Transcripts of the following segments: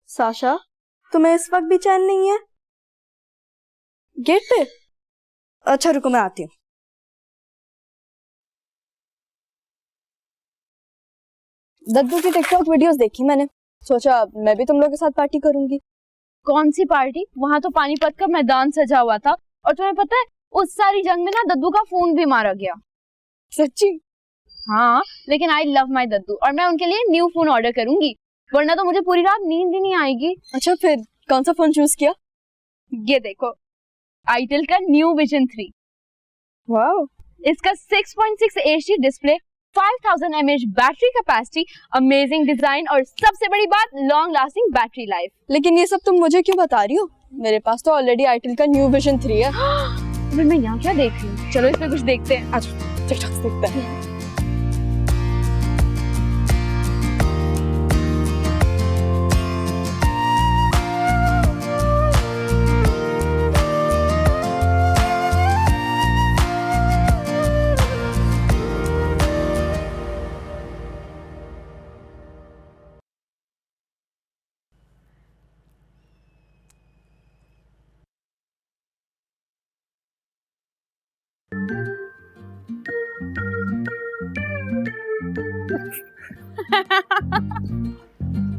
Sasha, तुम्हें इस वक्त भी चैन नहीं है? गेट पे? अच्छा रुको, मैं आती हूँ। दद्दू की टिकटॉक वीडियोस देखी मैंने, सोचा मैं भी तुम लोग के साथ पार्टी करूंगी। कौन सी पार्टी? वहां तो पानीपत का मैदान सजा हुआ था, और तुम्हें पता है उस सारी जंग में ना दद्दू का फोन भी मारा गया। सच्ची? हाँ, लेकिन आई लव माई दद्दू और मैं उनके लिए न्यू फोन ऑर्डर करूंगी, वरना तो मुझे पूरी रात नींद ही नहीं आएगी। अच्छा, फिर कौन सा फोन चूज किया? ये देखो, आईटेल का न्यू विजन 3। वाओ, इसका 6.6 HD display, 5000 mAh battery capacity, amazing design और सबसे बड़ी बात लॉन्ग लास्टिंग बैटरी लाइफ। लेकिन ये सब तुम मुझे क्यों बता रही हो? मेरे पास तो ऑलरेडी आईटेल का न्यू विजन 3 है। फिर मैं यहाँ क्या देख रही हूँ? चलो इसमें कुछ देखते हैं। आज टिकटॉक देखते हैं।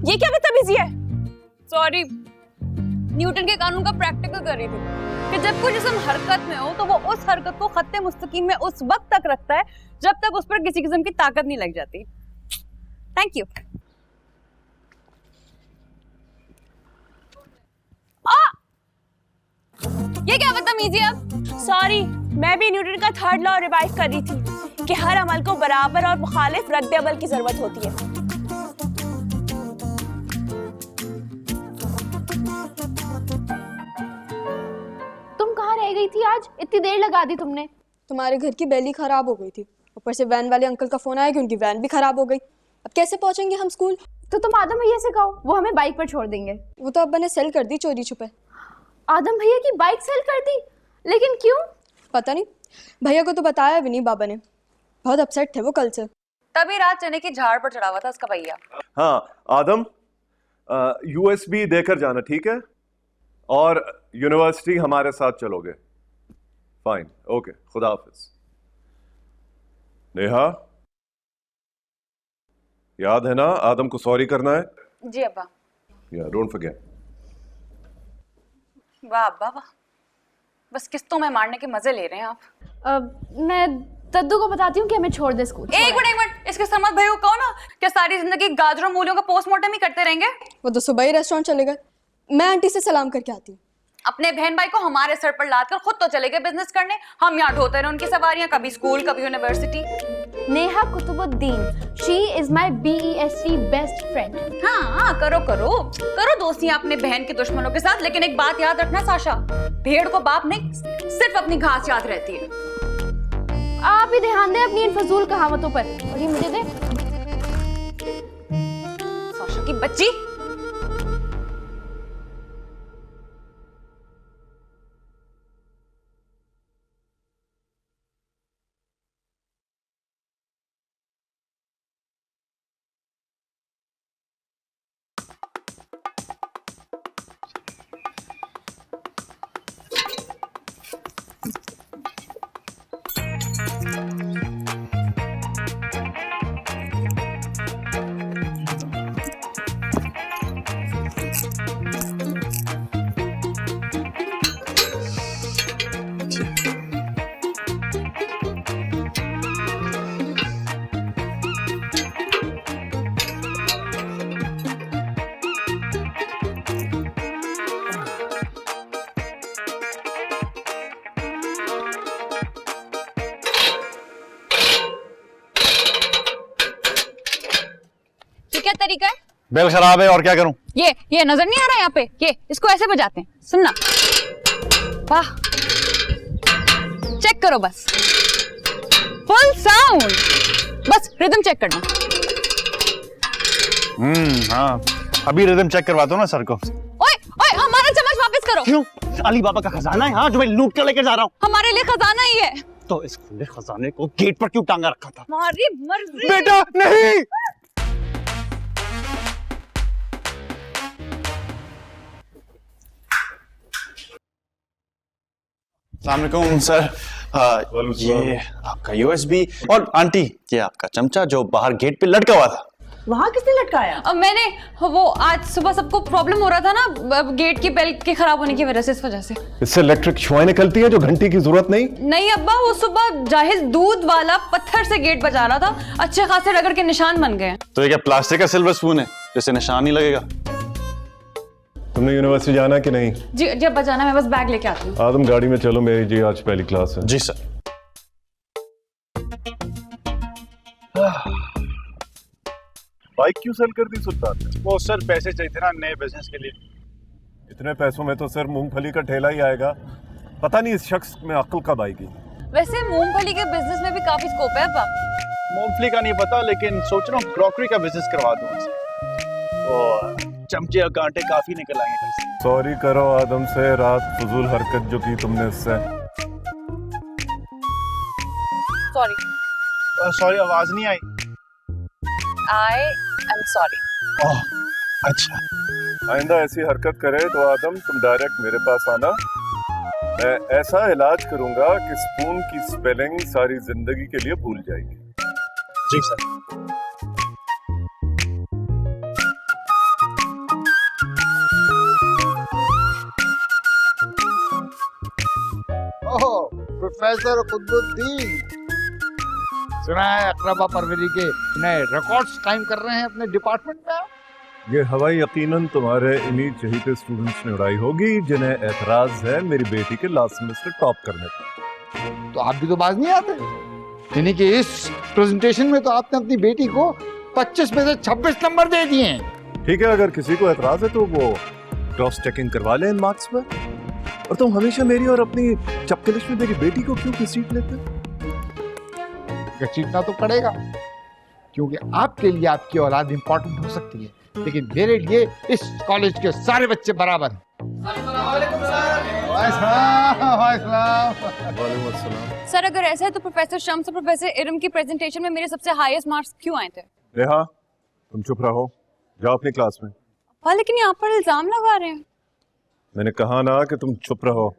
ये क्या बदतमीजी है? सॉरी, न्यूटन के कानून का प्रैक्टिकल कर रही थी कि जब कोई जिस्म हरकत में हो तो वो उस हरकत को खत्ते मुस्तकीम में उस वक्त तक रखता है जब तक उस पर किसी किस्म की ताकत नहीं लग जाती। Thank you. ये क्या बदतमीजी है? सॉरी, मैं भी न्यूटन का थर्ड लॉ रिवाइव कर रही थी कि हर अमल को बराबर और मुखालिफ रद्द अमल की जरूरत होती है। तुम कहाँ रह गई थी आज? इतनी देर लगा दी तुमने। तुम्हारे घर की बैली खराब हो गई थी, ऊपर से वैन वाले अंकल का फोन आया कि उनकी वैन भी खराब हो गई। अब कैसे पहुंचेंगे हम स्कूल? तो तुम आदम भैया से कहो, वो हमें बाइक पर छोड़ देंगे। वो तो अब्बा ने सेल कर दी चोरी छुपे। आदम भैया की बाइक सेल कर दी? लेकिन क्यों? पता नहीं, भैया को तो बताया भी नहीं बाबा ने। बहुत अपसेट थे वो कल से। तभी रात चने की झाड़ पर चढ़ा हुआ था उसका भैया। हाँ आदम, USB देकर जाना, ठीक है? और यूनिवर्सिटी हमारे साथ चलोगे? फाइन, ओके, खुदा हाफिज। नेहा, याद है ना आदम को सॉरी करना है? जी अब्बा। या डोंट फॉरगेट। वाह अब्बा वाह, बस किस्तों में मारने के मजे ले रहे हैं आप। मैं दद्दू को बताती हूँ कि हमें छोड़ दे स्कूल। एक मिनट, इसके समझ भाई को कहो ना, क्या सारी जिंदगी गाजरों मूलियों का पोस्टमार्टम ही करते रहेंगे? वो तो सुबह ही रेस्टोरेंट चले गए। मैं आंटी से सलाम करके आती हूँ। अपने बहन भाई को हमारे सर पर लाद कर खुद तो चले गए बिजनेस करने, हम यहाँ ढोते रहे उनकी सवारियां, कभी स्कूल कभी university. Neha Kutubuddin, she is my BEST best friend. हाँ करो करो करो दोस्तियां अपने बहन के दुश्मनों के साथ, लेकिन एक बात याद रखना साशा, भेड़ को बाप नहीं सिर्फ अपनी घास याद रहती है। आप ही ध्यान दें अपनी इन फजूल कहावतों पर। और ये मुझे दे। साशा की बच्ची। क्या तरीका है? बेल खराब है और क्या करूं? ये नजर नहीं आ रहा यहाँ पे? ये इसको ऐसे बजाते हैं, सुनना। वाह, चेक करो बस, फुल साउंड। बस रिदम चेक करना। हाँ, अभी रिदम चेक करवाता हूँ ना सर को। ओए ओए, हमारा चम्मच वापस करो। क्यों? अली बाबा का खजाना है, हाँ, जो मैं लूट कर लेकर जा रहा हूँ। हमारे लिए खजाना ही है। तो इस खुले खजाने को गेट पर क्यों टांगा रखा था? हमारी मर्जी। बेटा नहीं। अस्सलामुअलैकुम सर। ये आपका यूएसबी और आंटी ये आपका चमचा जो बाहर गेट पे लटका हुआ था। वहाँ किसने लटकाया? अब मैंने वो आज सुबह सबको प्रॉब्लम हो रहा था ना गेट की बेल के खराब होने की वजह से, इस वजह से। इससे इलेक्ट्रिक शुआएं निकलती है जो घंटी की जरूरत नहीं। नहीं अब्बा, वो सुबह जाहिल दूध वाला पत्थर से गेट बजा रहा था, अच्छे खासे रगड़ के निशान बन गए। तो ये क्या प्लास्टिक का सिल्वर स्पून है जिससे निशान नहीं लगेगा? तुमने यूनिवर्सिटी जाना कि नहीं? जी जब बजाना, मैं बस बैग लेके आती हूँ। आदम गाड़ी में चलो, मेरी जी आज पहली क्लास है। जी सर। बाइक क्यों सेल कर दी सुल्तान ने? वो सर पैसे चाहिए थे ना नए बिजनेस के लिए। इतने पैसों में तो सर मूंगफली का ठेला ही आएगा। पता नहीं इस शख्स में अक्ल कब आएगी। वैसे मूंगफली के बिजनेस में भी काफी स्कोप है अब्बा। मूंगफली का नहीं पता, लेकिन सोच रहा हूँ क्रॉकरी का बिजनेस करवा दूँ उनसे। वो चमचे और कांटे काफी निकल आएंगे कहीं से। सॉरी करो आदम से, रात फजूल हरकत जो की तुमने इससे। सॉरी, आवाज नहीं आई। I am sorry. ओह अच्छा। आइंदा ऐसी हरकत करे तो आदम तुम डायरेक्ट मेरे पास आना। मैं ऐसा इलाज करूंगा कि स्पून की स्पेलिंग सारी जिंदगी के लिए भूल जाएगी। जी सर। ओह, प्रोफेसर कुतुबुद्दीन, सुना है अकरबा परवरी के नए रिकॉर्ड्स कायम कर रहे हैं अपने डिपार्टमेंट में आप? ये हवाई यकीनन तुम्हारे इन्हीं चहीते स्टूडेंट्स ने उड़ाई होगी जिन्हें एतराज है मेरी बेटी के लास्ट सेमेस्टर टॉप करने पर। तो आप भी तो बाज नहीं आते, यानी कि इस प्रेजेंटेशन में तो आपने अपनी बेटी को 25 में से 26 नंबर दे दिए हैं। ठीक है, अगर किसी को एतराज है तो वो क्रॉस चेकिंग करवा ले इन मार्क्स पर। और तुम हमेशा मेरी और अपनी चपकलिश में मेरी बेटी को क्यों घसीट लेते? घसीटना तो पड़ेगा, क्योंकि आपके लिए आपकी औलाद इंपॉर्टेंट हो सकती है, लेकिन मेरे लिए इस कॉलेज के सारे बच्चे बराबर हैं। सर अगर ऐसा है तो प्रोफेसर शम्स और प्रोफेसर इरम की प्रेजेंटेशन में मेरे सबसे हाईएस्ट मार्क्स क्यों आए थे? नेहा, तुम चुप रहो, जाओ अपनी क्लास में। हाँ लेकिन यहाँ पर इल्जाम लगा रहे हैं। मैंने कहा ना कि तुम चुप रहो।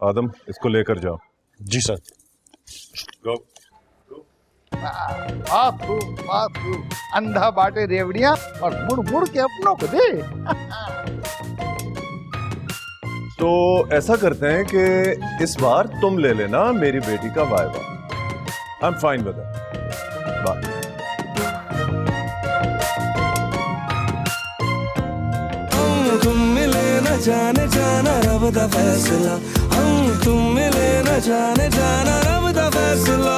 आदम इसको लेकर जाओ। जी सर। गो। बापू, अंधा बाटे रेवड़ियां और मुड़ मुड़ के अपनों को दे। तो ऐसा करते हैं कि इस बार तुम ले लेना मेरी बेटी का viva. I am fine with it. Bye. तुम मिले न जाने जाना रब दा फैसला, हम तुम मिले न जाने जाना रब दा फैसला।